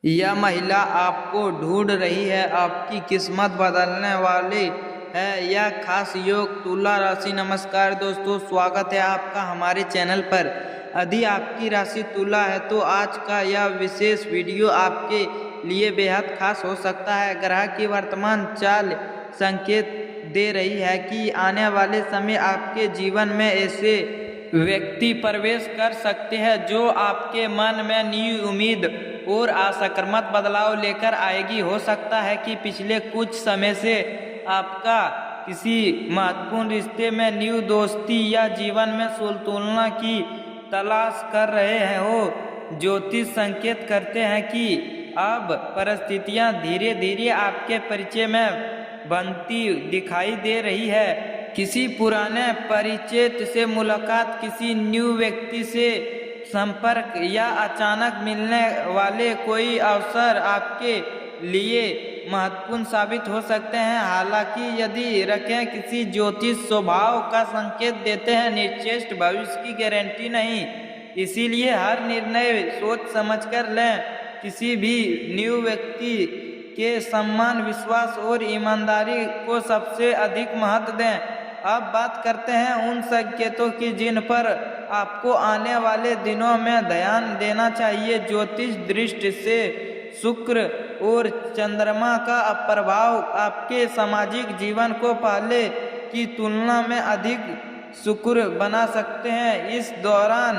यह महिला आपको ढूंढ रही है, आपकी किस्मत बदलने वाली है। यह खास योग तुला राशि। नमस्कार दोस्तों, स्वागत है आपका हमारे चैनल पर। यदि आपकी राशि तुला है तो आज का यह विशेष वीडियो आपके लिए बेहद खास हो सकता है। ग्रह की वर्तमान चाल संकेत दे रही है कि आने वाले समय आपके जीवन में ऐसे व्यक्ति प्रवेश कर सकते हैं जो आपके मन में नई उम्मीद और आशावादी बदलाव लेकर आएगी। हो सकता है कि पिछले कुछ समय से आपका किसी महत्वपूर्ण रिश्ते में न्यू दोस्ती या जीवन में सुलझना की तलाश कर रहे हैं हो। ज्योतिष संकेत करते हैं कि अब परिस्थितियां धीरे धीरे आपके परिचय में बनती दिखाई दे रही है। किसी पुराने परिचित से मुलाकात, किसी न्यू व्यक्ति से संपर्क या अचानक मिलने वाले कोई अवसर आपके लिए महत्वपूर्ण साबित हो सकते हैं। हालांकि यदि रखें किसी ज्योतिष स्वभाव का संकेत देते हैं, निर्दिष्ट भविष्य की गारंटी नहीं, इसीलिए हर निर्णय सोच समझकर लें। किसी भी न्यू व्यक्ति के सम्मान, विश्वास और ईमानदारी को सबसे अधिक महत्व दें। अब बात करते हैं उन संकेतों की जिन पर आपको आने वाले दिनों में ध्यान देना चाहिए। ज्योतिष दृष्टि से शुक्र और चंद्रमा का प्रभाव आपके सामाजिक जीवन को पहले की तुलना में अधिक सुखद बना सकते हैं। इस दौरान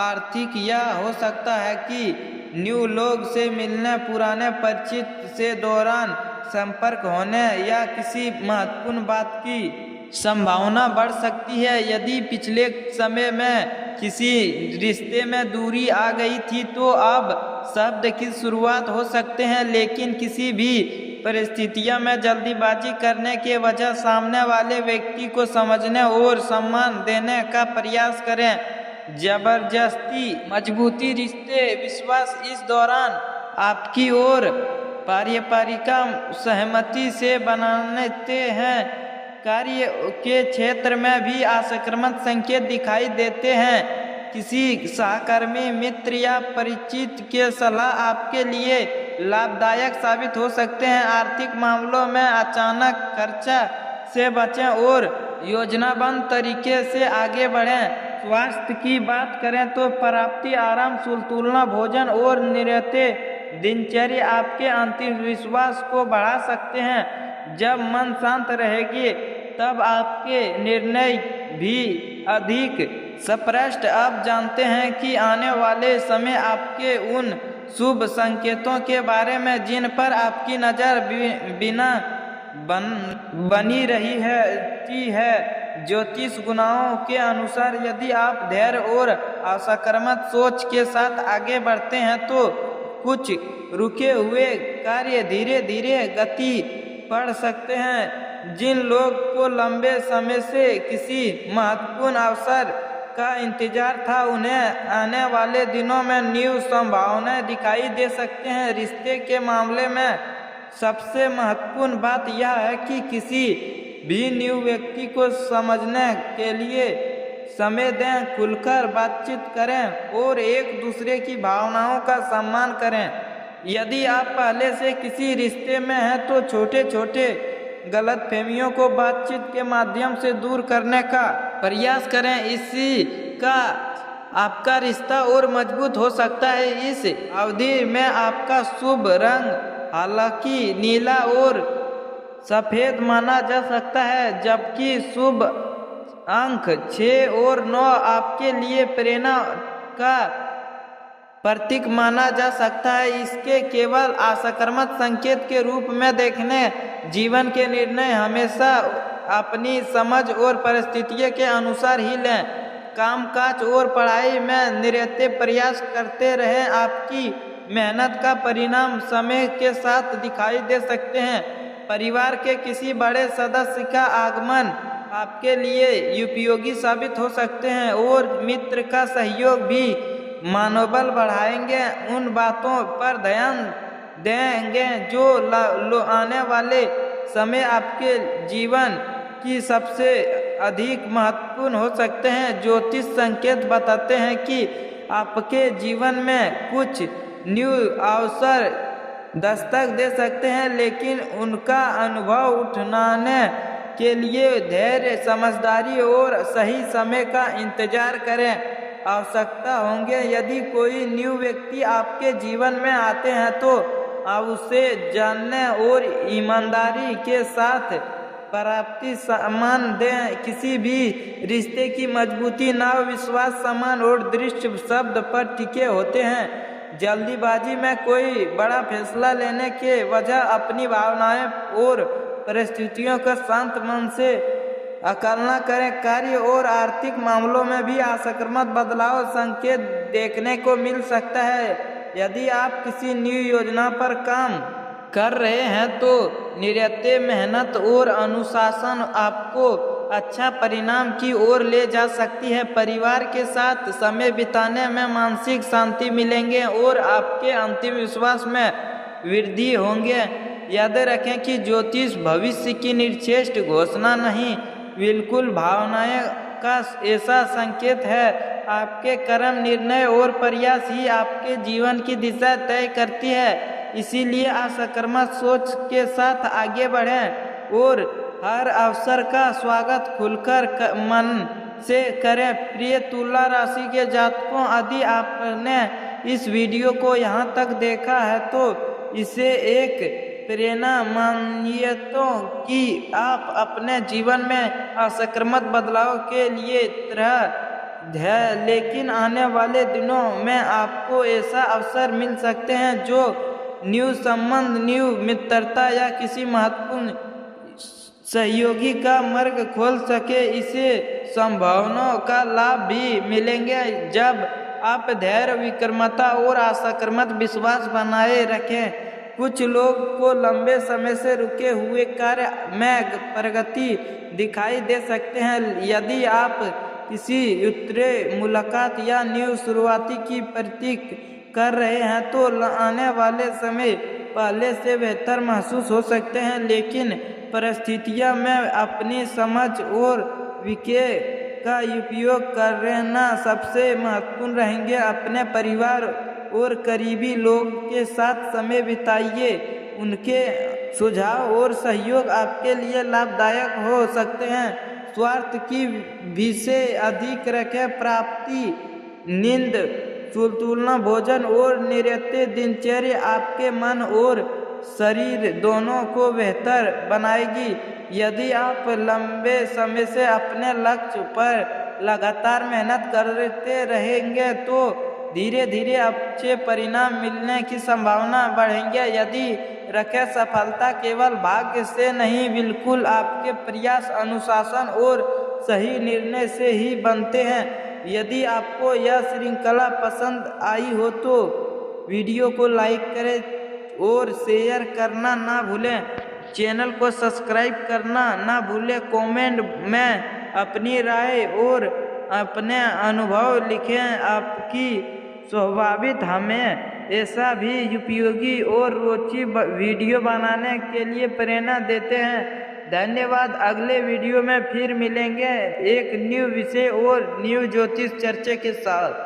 आर्थिक या हो सकता है कि न्यू लोग से मिलने, पुराने परिचित से दौरान संपर्क होने या किसी महत्वपूर्ण बात की संभावना बढ़ सकती है। यदि पिछले समय में किसी रिश्ते में दूरी आ गई थी तो अब शब्द की शुरुआत हो सकते हैं, लेकिन किसी भी परिस्थितियों में जल्दीबाजी करने के वजह सामने वाले व्यक्ति को समझने और सम्मान देने का प्रयास करें। जबरदस्ती मजबूती रिश्ते विश्वास इस दौरान आपकी ओर पारस्परिक सहमति से बनाते हैं। कार्य के क्षेत्र में भी आशावादी संकेत दिखाई देते हैं। किसी सहकर्मी, मित्र या परिचित के सलाह आपके लिए लाभदायक साबित हो सकते हैं। आर्थिक मामलों में अचानक खर्चा से बचें और योजनाबद्ध तरीके से आगे बढ़ें। स्वास्थ्य की बात करें तो प्राप्ति, आराम, संतुलित भोजन और नियमित दिनचर्या आपके आत्मविश्वास को बढ़ा सकते हैं। जब मन शांत रहेगी तब आपके निर्णय भी अधिक स्पष्ट। आप जानते हैं कि आने वाले समय आपके उन शुभ संकेतों के बारे में जिन पर आपकी नज़र बिना बनी रही है। ज्योतिष गुणाओं के अनुसार यदि आप धैर्य और आशावादी सोच के साथ आगे बढ़ते हैं तो कुछ रुके हुए कार्य धीरे धीरे गति पकड़ सकते हैं। जिन लोग को लंबे समय से किसी महत्वपूर्ण अवसर का इंतजार था, उन्हें आने वाले दिनों में न्यू संभावनाएं दिखाई दे सकते हैं। रिश्ते के मामले में सबसे महत्वपूर्ण बात यह है कि किसी भी न्यू व्यक्ति को समझने के लिए समय दें, खुलकर बातचीत करें और एक दूसरे की भावनाओं का सम्मान करें। यदि आप पहले से किसी रिश्ते में हैं तो छोटे छोटे गलतफहमियों को बातचीत के माध्यम से दूर करने का प्रयास करें। इसी का आपका रिश्ता और मजबूत हो सकता है। इस अवधि में आपका शुभ रंग हालांकि नीला और सफ़ेद माना जा सकता है, जबकि शुभ अंक 6 और 9 आपके लिए प्रेरणा का प्रतीक माना जा सकता है। इसके केवल आशावादी संकेत के रूप में देखने, जीवन के निर्णय हमेशा अपनी समझ और परिस्थितियों के अनुसार ही लें। कामकाज और पढ़ाई में निरंतर प्रयास करते रहें। आपकी मेहनत का परिणाम समय के साथ दिखाई दे सकते हैं। परिवार के किसी बड़े सदस्य का आगमन आपके लिए उपयोगी साबित हो सकते हैं और मित्र का सहयोग भी मनोबल बढ़ाएंगे। उन बातों पर ध्यान देंगे जो आने वाले समय आपके जीवन की सबसे अधिक महत्वपूर्ण हो सकते हैं। ज्योतिष संकेत बताते हैं कि आपके जीवन में कुछ न्यू अवसर दस्तक दे सकते हैं, लेकिन उनका अनुभव उठाने के लिए धैर्य, समझदारी और सही समय का इंतजार करें आवश्यकता होंगे। यदि कोई न्यू व्यक्ति आपके जीवन में आते हैं तो आप उसे जानने और ईमानदारी के साथ प्राप्ति सम्मान दें। किसी भी रिश्ते की मजबूती नाव विश्वास, सम्मान और दृढ़ शब्द पर टिके होते हैं। जल्दीबाजी में कोई बड़ा फैसला लेने के बजाय अपनी भावनाएं और परिस्थितियों का शांत मन से आकलन करें। कार्य और आर्थिक मामलों में भी असकारात्मक बदलाव संकेत देखने को मिल सकता है। यदि आप किसी न्यू योजना पर काम कर रहे हैं तो निरंतर मेहनत और अनुशासन आपको अच्छा परिणाम की ओर ले जा सकती है। परिवार के साथ समय बिताने में मानसिक शांति मिलेंगे और आपके अंतिम विश्वास में वृद्धि होंगे। याद रखें कि ज्योतिष भविष्य की निर्दिष्ट घोषणा नहीं, बिल्कुल भावनाएं का ऐसा संकेत है। आपके कर्म, निर्णय और प्रयास ही आपके जीवन की दिशा तय करती है। इसीलिए सकारात्मक सोच के साथ आगे बढ़ें और हर अवसर का स्वागत खुलकर मन से करें। प्रिय तुला राशि के जातकों, यदि आपने इस वीडियो को यहाँ तक देखा है तो इसे एक प्रेरणा मानिए तो कि आप अपने जीवन में असकारात्मक बदलाव के लिए तरह, लेकिन आने वाले दिनों में आपको ऐसा अवसर मिल सकते हैं जो न्यू संबंध, न्यू मित्रता या किसी महत्वपूर्ण सहयोगी का मार्ग खोल सके। इसे संभावनाओं का लाभ भी मिलेंगे जब आप धैर्य, विक्रमता और सकारात्मक विश्वास बनाए रखें। कुछ लोग को लंबे समय से रुके हुए कार्य में प्रगति दिखाई दे सकते हैं। यदि आप किसी उत्तरी मुलाकात या न्यू शुरुआती की प्रतीक्षा कर रहे हैं तो आने वाले समय पहले से बेहतर महसूस हो सकते हैं, लेकिन परिस्थितियों में अपनी समझ और विवेक का उपयोग करना सबसे महत्वपूर्ण रहेंगे। अपने परिवार और करीबी लोग के साथ समय बिताइए, उनके सुझाव और सहयोग आपके लिए लाभदायक हो सकते हैं। स्वास्थ्य की विषय अधिक रखें। प्राप्ति, नींद, संतुलित भोजन और नियमित दिनचर्या आपके मन और शरीर दोनों को बेहतर बनाएगी। यदि आप लंबे समय से अपने लक्ष्य पर लगातार मेहनत करते रहेंगे तो धीरे धीरे अच्छे परिणाम मिलने की संभावना बढ़ेंगे। यदि रखें सफलता केवल भाग्य से नहीं, बिल्कुल आपके प्रयास, अनुशासन और सही निर्णय से ही बनते हैं। यदि आपको यह श्रृंखला पसंद आई हो तो वीडियो को लाइक करें और शेयर करना ना भूलें। चैनल को सब्सक्राइब करना ना भूलें। कमेंट में अपनी राय और अपने अनुभव लिखें। आपकी स्वाभाविक हमें ऐसा भी उपयोगी और रोचक वीडियो बनाने के लिए प्रेरणा देते हैं। धन्यवाद। अगले वीडियो में फिर मिलेंगे एक न्यू विषय और न्यू ज्योतिष चर्चा के साथ।